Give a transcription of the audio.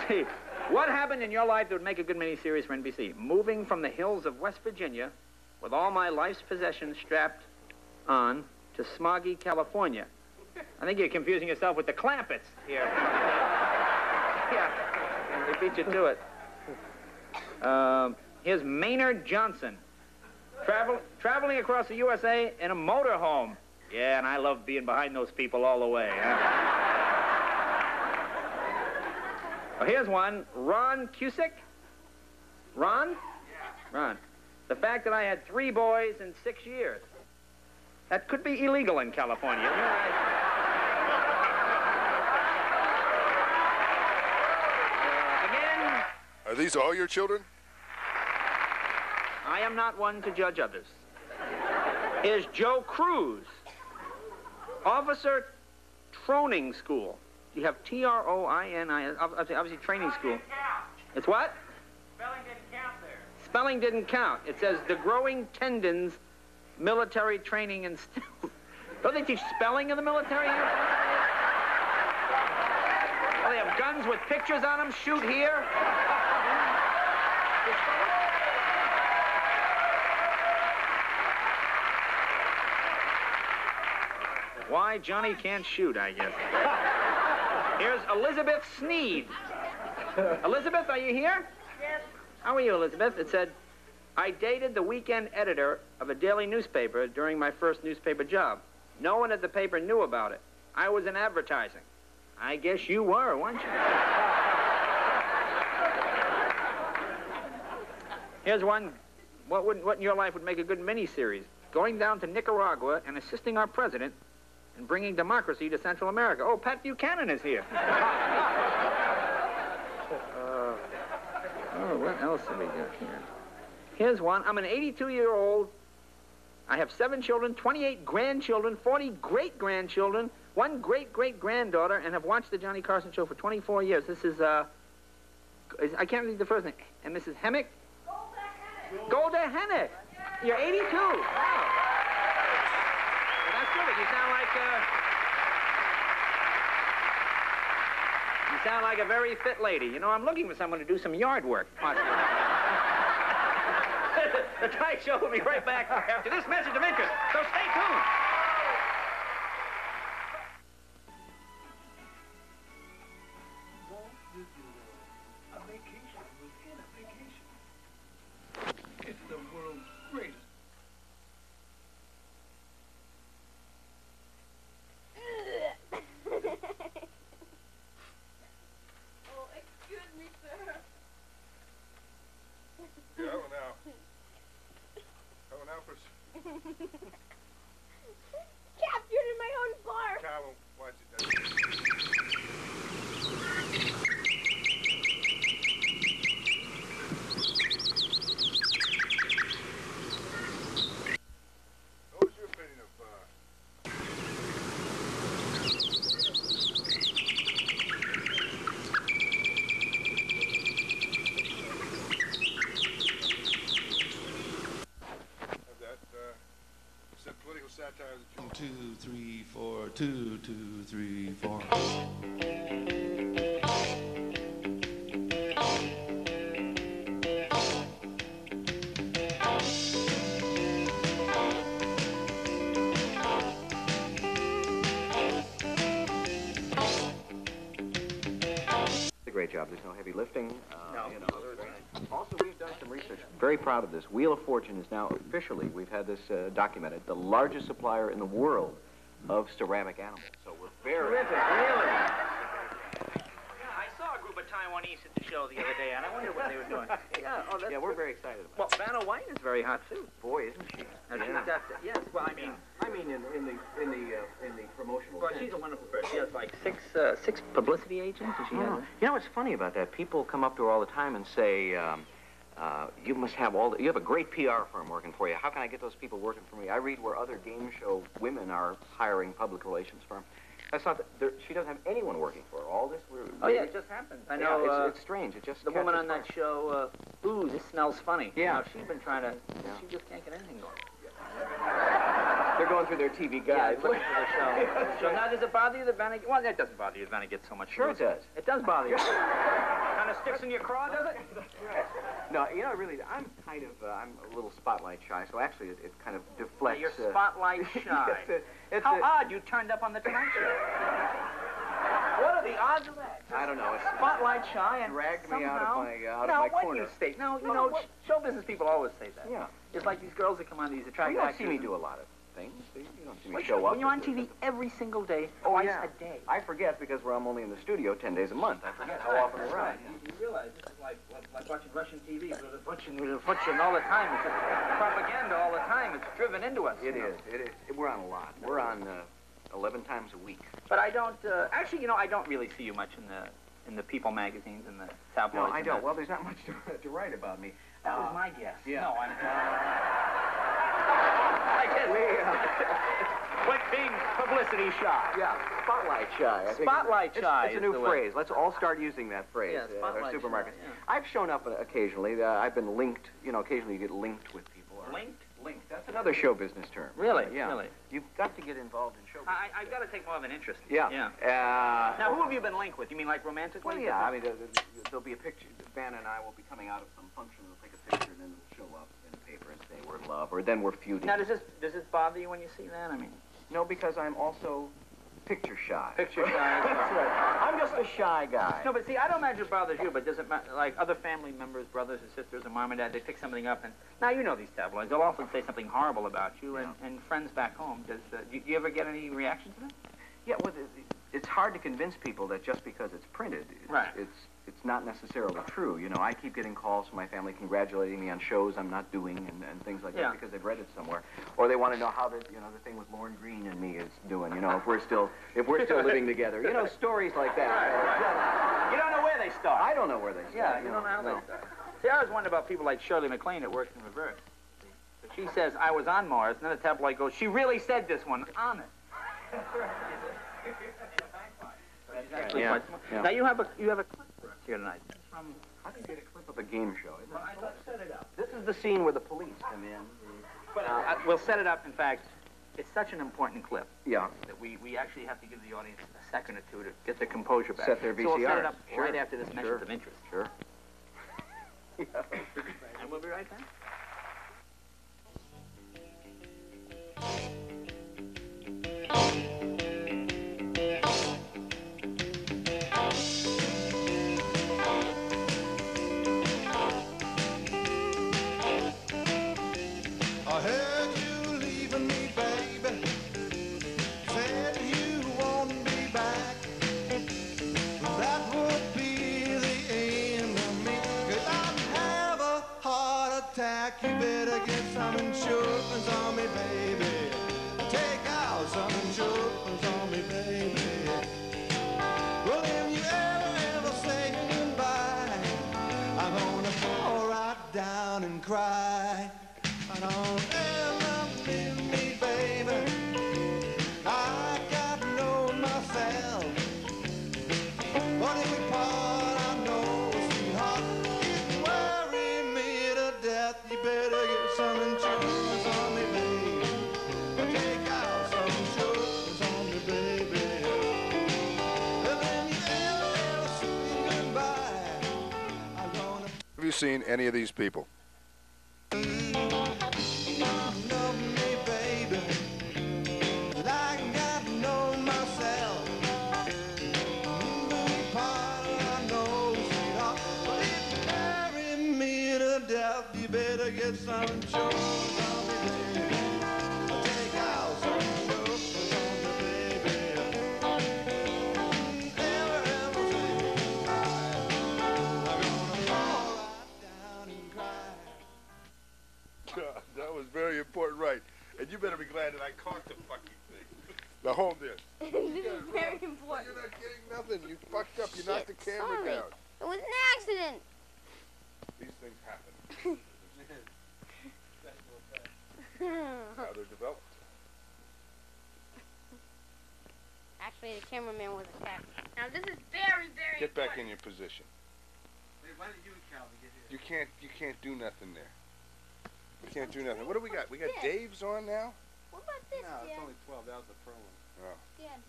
see. What happened in your life that would make a good miniseries for NBC? Moving from the hills of West Virginia with all my life's possessions strapped on to smoggy California. I think you're confusing yourself with the Clampets here. Yeah, they beat you to it. Here's Maynard Johnson. Traveling across the USA in a motorhome. Yeah, and I love being behind those people all the way. Huh? Well, here's one. Ron Cusick. Ron? Yeah. Ron. The fact that I had 3 boys in 6 years. That could be illegal in California. Again. Are these all your children? I am not one to judge others. Here's Joe Cruz. Officer Training School. You have T-R-O-I-N-I, obviously training school. It's what? Spelling didn't count there. Spelling didn't count. It says the growing tendons, military training and skills. Don't they teach spelling in the military here? Oh, they have guns with pictures on them. Shoot here. Why Johnny can't shoot, I guess. Here's Elizabeth Sneed. Elizabeth, are you here? Yes. How are you, Elizabeth? It said, I dated the weekend editor of a daily newspaper during my first newspaper job. No one at the paper knew about it. I was in advertising. I guess you were, weren't you? Here's one. What in your life would make a good miniseries? Going down to Nicaragua and assisting our president in bringing democracy to Central America. Oh, Pat Buchanan is here. Oh, what else have we got here? Here's one. I'm an 82-year-old. I have 7 children, 28 grandchildren, 40 great-grandchildren, 1 great-great-granddaughter, and have watched the Johnny Carson Show for 24 years. This is, I can't read the first name. And Mrs. Hemmick? Golda Hennick. You're 82. Wow. Well, that's good. You sound like a very fit lady. You know, I'm looking for someone to do some yard work. The Tonight Show will be right back after this message of interest, so stay tuned. A vacation within a vacation. It's the world's greatest. Oh, excuse me, sir. Yeah, well, now. Oh, now for... Captured in my own bar. Calvin, watch it. What was your opinion of, said political satire that you... 2, 3, 4, 2, 2, 3, 4. A great job. There's no heavy lifting. No. You know. Also, we've done some research. Very proud of this. Wheel of Fortune is now officially, we've had this documented, the largest supplier in the world of ceramic animals. So we're very... Terrific, really. Yeah, I saw a group of Taiwanese at the show the other day, and I wondered what they were doing. Yeah, oh, that's... Yeah, we're very excited about Well, Vanna White is very hot, too. Boy, isn't she? Yes, well, I mean... in the promotional Well, she's a wonderful person. She has like six publicity agents, and she has... You know what's funny about that? People come up to her all the time and say, you must have you have a great PR firm working for you. How can I get those people working for me? I read where other game show women are hiring public relations firms. That's not that she doesn't have anyone working for her. All this, it just happened. I know. Yeah, it's strange. It just the woman on that show. Ooh, this smells funny. Yeah. You know, she's been trying to. Yeah. She just can't get anything going. They're going through their TV guide. Yeah, looking for the show. So now, does it bother you that Vanna? Well, that doesn't bother you that Vanna gets so much. Sure, it does. It does bother you. of sticks in your craw, does it? No, you know, really, I'm a little spotlight shy, so actually it kind of deflects. You're spotlight shy. How odd you turned up on the Tonight Show. What are the odds of that? I don't know. It's Spotlight shy and dragged me somehow... out of my corner. You state, you know, show business people always say that. Yeah. It's like these girls that come on these attractive You don't actors. see me do a lot of things. You don't see me Well, show sure, up. when you're on TV every single day, Oh, twice yeah. a day. I forget because I'm only in the studio 10 days a month. I forget how often we're on. You realize this is like watching Russian TV. We're watching all the time. It's propaganda all the time. It's driven into us. It is. We're on a lot. We're on 11 times a week. But I don't. Actually, you know, I don't really see you much in the People magazines and the tabloids. No, I don't. Well, there's not much to write about me. That was my guess. Yeah. No, I guess. Quit being publicity shy. Yeah, spotlight shy. I think Spotlight shy It's a is new the way. phrase. Let's all start using that phrase. Yeah, at our spotlight supermarkets. shy, yeah. I've shown up occasionally. I've been linked. You know, occasionally you get linked with people. Linked? Linked. That's another show business term. Really? Yeah. Really? You've got to get involved in show business. I've got to take more of an interest. Yeah. Now, who have you been linked with? You mean like romantically? Well, yeah. I mean, there'll be a picture. Vanna and I will be coming out of some function. We'll take a picture, and then it'll show up in the paper and say we're in love, or then we're feuding. Now, does this bother you when you see that? I mean, No, because I'm also picture shy. picture shy. That's right. I'm just a shy guy. No, but see, I don't imagine it bothers you, but does it matter, like other family members, brothers and sisters, or mom and dad, they pick something up, and now you know these tabloids, they'll often say something horrible about you, and friends back home, do you ever get any reaction to that? Yeah, well, it's hard to convince people that just because it's printed, it's not necessarily true. You know, I keep getting calls from my family congratulating me on shows I'm not doing and things like that because they've read it somewhere, or they want to know how the thing with Lorne Greene and me is doing. You know, if we're still living together. You know, stories like that. You don't know where they start. I don't know where they start. Yeah, you don't know how they start. See, I always wonder about people like Shirley MacLaine that works in reverse. She says, I was on Mars, and then the tabloid goes, she really said this one on it. Yeah. Now you have a clip for us here tonight. From How can you get a clip of a game show? let's set it up. This is the scene where the police come in. But we'll set it up. In fact, it's such an important clip Yeah. that we actually have to give the audience a second or two to get their composure back. Set their So we'll set it VCRs. up Sure. right after this mentions of interest. Sure. And we'll be right back. I heard you leaving me, baby. Said you won't be back. That would be the end of me. 'Cause I'd have a heart attack. You better get some insurance on me, baby. Take out some insurance on me, baby. Well, if you ever say goodbye, I'm gonna fall right down and cry. I don't ever miss me, baby. I got to know myself. But if we part, I know, sweetheart, it's worrying me to death. You better get some insurance on me, baby. Take out some insurance on me, baby. And then you ever say goodbye, I'm gonna... Have you seen any of these people? Love me, baby, like I got to know myself. We part, I know, sweetheart, but if you marry me to death, you better get some insurance on me, baby. Take out some insurance on me, baby. Never ever say goodbye. I'm gonna fall right down and cry. That was very important, right? And you better be glad that I caught the fucking thing. Now hold this. This is very You're important. not getting nothing. You fucked up. You knocked the Shit, camera sorry. down. It was an accident. These things happen. How they're developed. Actually, the cameraman was attacked. Now this is very, very Get back in important. your position. Why did you and Calvin get here? You can't do nothing there. You can't do nothing. What do we got? We got This. Dave's on now? What about this, No, it's Dad? only 12. That was the pro one. Oh. Dad,